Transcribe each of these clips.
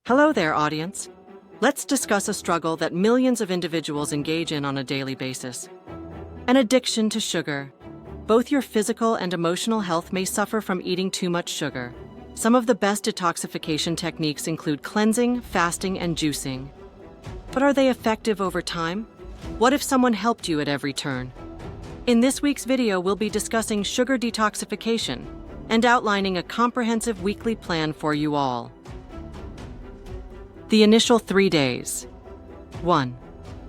Hello there, audience. Let's discuss a struggle that millions of individuals engage in on a daily basis. An addiction to sugar. Both your physical and emotional health may suffer from eating too much sugar. Some of the best detoxification techniques include cleansing, fasting, and juicing. But are they effective over time? What if someone helped you at every turn? In this week's video, we'll be discussing sugar detoxification and outlining a comprehensive weekly plan for you all. The initial 3 days. 1.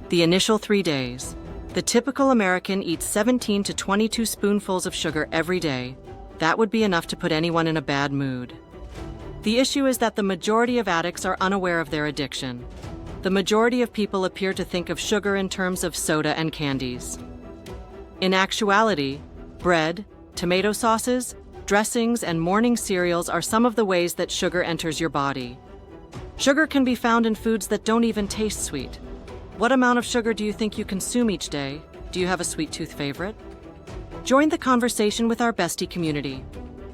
The initial 3 days. The typical American eats 17 to 22 spoonfuls of sugar every day. That would be enough to put anyone in a bad mood. The issue is that the majority of addicts are unaware of their addiction. The majority of people appear to think of sugar in terms of soda and candies. In actuality, bread, tomato sauces, dressings, and morning cereals are some of the ways that sugar enters your body. Sugar can be found in foods that don't even taste sweet. What amount of sugar do you think you consume each day? Do you have a sweet tooth favorite? Join the conversation with our bestie community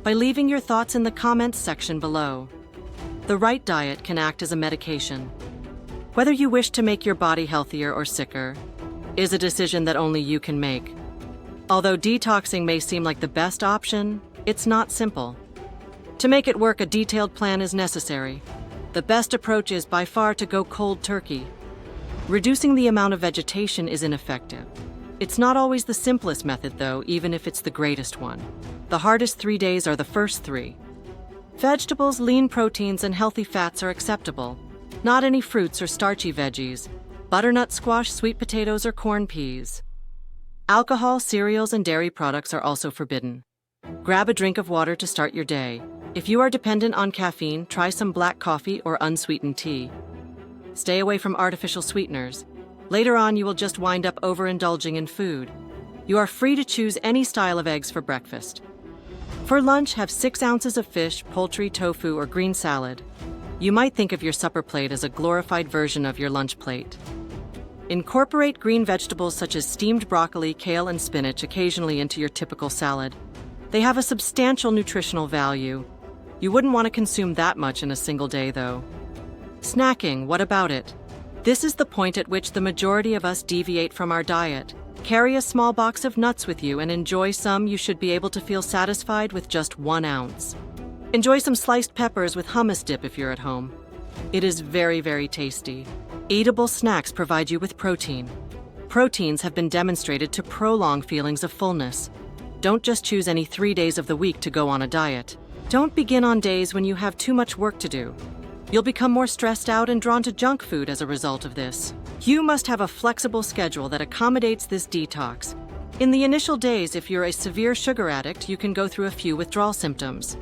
by leaving your thoughts in the comments section below. The right diet can act as a medication. Whether you wish to make your body healthier or sicker is a decision that only you can make. Although detoxing may seem like the best option, it's not simple. To make it work, a detailed plan is necessary. The best approach is by far to go cold turkey. Reducing the amount of vegetation is ineffective. It's not always the simplest method, though, even if it's the greatest one. The hardest 3 days are the first 3. Vegetables, lean proteins, and healthy fats are acceptable. Not any fruits or starchy veggies. Butternut squash, sweet potatoes, or corn peas. Alcohol, cereals, and dairy products are also forbidden. Grab a drink of water to start your day. If you are dependent on caffeine, try some black coffee or unsweetened tea. Stay away from artificial sweeteners. Later on, you will just wind up overindulging in food. You are free to choose any style of eggs for breakfast. For lunch, have 6 ounces of fish, poultry, tofu, or green salad. You might think of your supper plate as a glorified version of your lunch plate. Incorporate green vegetables such as steamed broccoli, kale, and spinach occasionally into your typical salad. They have a substantial nutritional value. You wouldn't want to consume that much in a single day, though. Snacking, what about it? This is the point at which the majority of us deviate from our diet. Carry a small box of nuts with you and enjoy some. You should be able to feel satisfied with just 1 ounce. Enjoy some sliced peppers with hummus dip if you're at home. It is very, very tasty. Eatable snacks provide you with protein. Proteins have been demonstrated to prolong feelings of fullness. Don't just choose any 3 days of the week to go on a diet. Don't begin on days when you have too much work to do. You'll become more stressed out and drawn to junk food as a result of this. You must have a flexible schedule that accommodates this detox. In the initial days, if you're a severe sugar addict, you can go through a few withdrawal symptoms.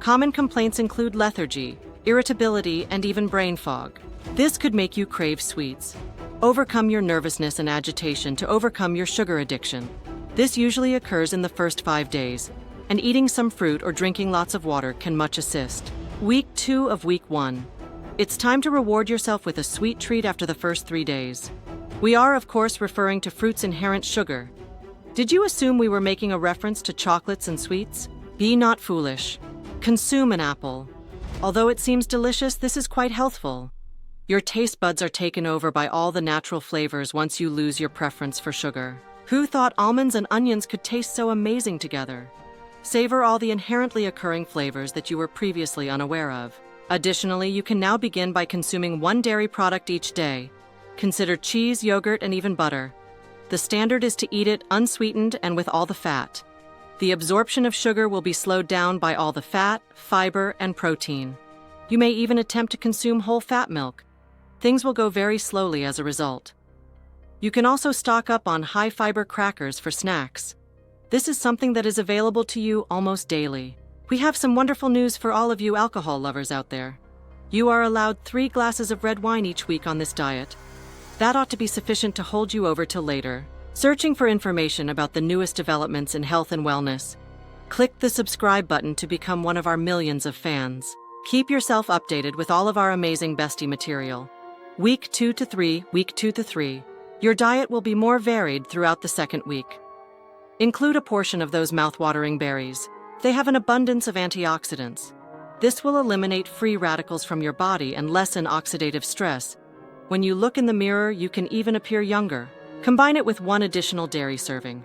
Common complaints include lethargy, irritability, and even brain fog. This could make you crave sweets. Overcome your nervousness and agitation to overcome your sugar addiction. This usually occurs in the first 5 days, and eating some fruit or drinking lots of water can much assist. Week 2 of week 1. It's time to reward yourself with a sweet treat after the first 3 days. We are, of course, referring to fruit's inherent sugar. Did you assume we were making a reference to chocolates and sweets? Be not foolish. Consume an apple. Although it seems delicious, this is quite healthful. Your taste buds are taken over by all the natural flavors once you lose your preference for sugar. Who thought almonds and onions could taste so amazing together? Savor all the inherently occurring flavors that you were previously unaware of. Additionally, you can now begin by consuming 1 dairy product each day. Consider cheese, yogurt, and even butter. The standard is to eat it unsweetened and with all the fat. The absorption of sugar will be slowed down by all the fat, fiber, and protein. You may even attempt to consume whole fat milk. Things will go very slowly as a result. You can also stock up on high-fiber crackers for snacks. This is something that is available to you almost daily. We have some wonderful news for all of you alcohol lovers out there. You are allowed 3 glasses of red wine each week on this diet. That ought to be sufficient to hold you over till later. Searching for information about the newest developments in health and wellness, click the subscribe button to become one of our millions of fans. Keep yourself updated with all of our amazing bestie material. Week 2 to 3. Your diet will be more varied throughout the second week. Include a portion of those mouth-watering berries. They have an abundance of antioxidants. This will eliminate free radicals from your body and lessen oxidative stress. When you look in the mirror, you can even appear younger. Combine it with one additional dairy serving.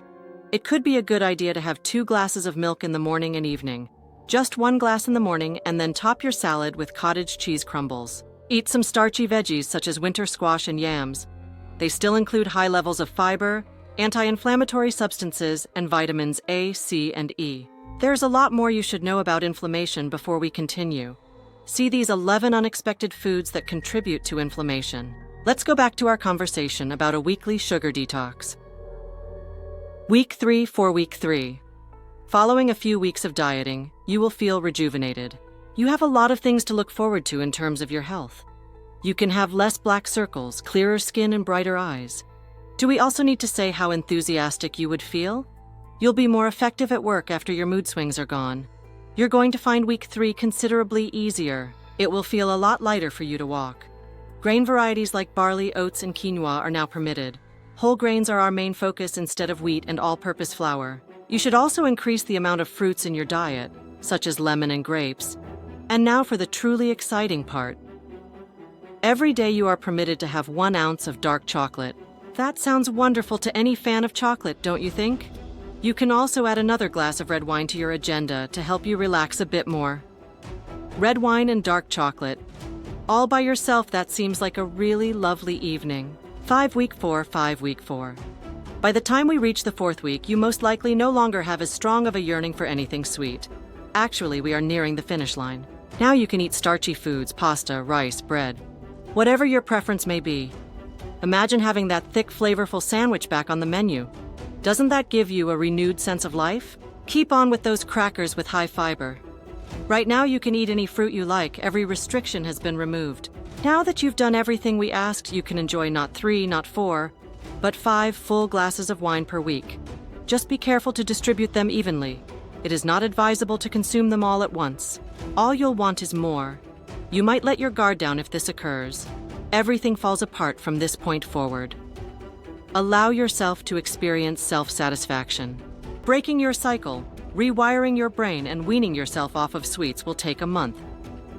It could be a good idea to have 2 glasses of milk in the morning and evening. Just 1 glass in the morning, and then top your salad with cottage cheese crumbles. Eat some starchy veggies such as winter squash and yams. They still include high levels of fiber, anti-inflammatory substances, and vitamins A, C, and E. There's a lot more you should know about inflammation before we continue. See these 11 unexpected foods that contribute to inflammation. Let's go back to our conversation about a weekly sugar detox. Week 3 for Week 3. Following a few weeks of dieting, you will feel rejuvenated. You have a lot of things to look forward to in terms of your health. You can have less black circles, clearer skin, and brighter eyes. Do we also need to say how enthusiastic you would feel? You'll be more effective at work after your mood swings are gone. You're going to find Week 3 considerably easier. It will feel a lot lighter for you to walk. Grain varieties like barley, oats, and quinoa are now permitted. Whole grains are our main focus instead of wheat and all-purpose flour. You should also increase the amount of fruits in your diet, such as lemon and grapes. And now for the truly exciting part. Every day you are permitted to have 1 ounce of dark chocolate. That sounds wonderful to any fan of chocolate, don't you think? You can also add another glass of red wine to your agenda to help you relax a bit more. Red wine and dark chocolate. All by yourself, that seems like a really lovely evening. 5 Week 4. By the time we reach the 4th week, you most likely no longer have as strong of a yearning for anything sweet. Actually, we are nearing the finish line. Now you can eat starchy foods, pasta, rice, bread. Whatever your preference may be. Imagine having that thick, flavorful sandwich back on the menu. Doesn't that give you a renewed sense of life? Keep on with those crackers with high fiber. Right now you can eat any fruit you like. Every restriction has been removed. Now that you've done everything we asked, you can enjoy not 3, not 4, but 5 full glasses of wine per week. Just be careful to distribute them evenly. It is not advisable to consume them all at once. All you'll want is more. You might let your guard down if this occurs. Everything falls apart from this point forward. Allow yourself to experience self-satisfaction. Breaking your cycle, rewiring your brain, and weaning yourself off of sweets will take a month.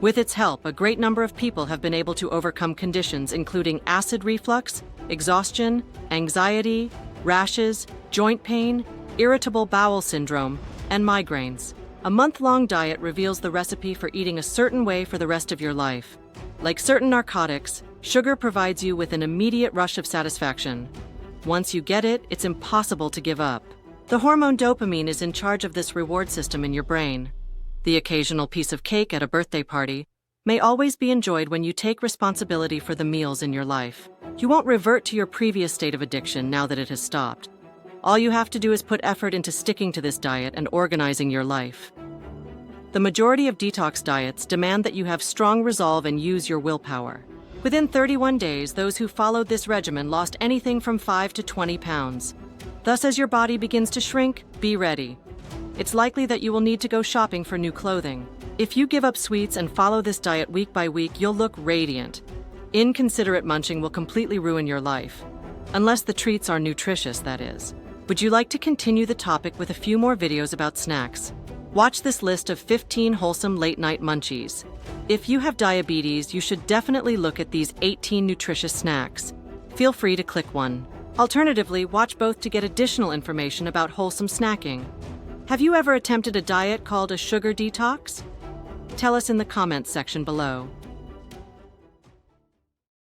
With its help, a great number of people have been able to overcome conditions including acid reflux, exhaustion, anxiety, rashes, joint pain, irritable bowel syndrome, and migraines. A month-long diet reveals the recipe for eating a certain way for the rest of your life. Like certain narcotics, sugar provides you with an immediate rush of satisfaction. Once you get it, it's impossible to give up. The hormone dopamine is in charge of this reward system in your brain. The occasional piece of cake at a birthday party may always be enjoyed when you take responsibility for the meals in your life. You won't revert to your previous state of addiction now that it has stopped. All you have to do is put effort into sticking to this diet and organizing your life. The majority of detox diets demand that you have strong resolve and use your willpower. Within 31 days, those who followed this regimen lost anything from 5 to 20 pounds. Thus, as your body begins to shrink, be ready. It's likely that you will need to go shopping for new clothing. If you give up sweets and follow this diet week by week, you'll look radiant. Inconsiderate munching will completely ruin your life. Unless the treats are nutritious, that is. Would you like to continue the topic with a few more videos about snacks? Watch this list of 15 wholesome late-night munchies. If you have diabetes, you should definitely look at these 18 nutritious snacks. Feel free to click one. Alternatively, watch both to get additional information about wholesome snacking. Have you ever attempted a diet called a sugar detox? Tell us in the comments section below.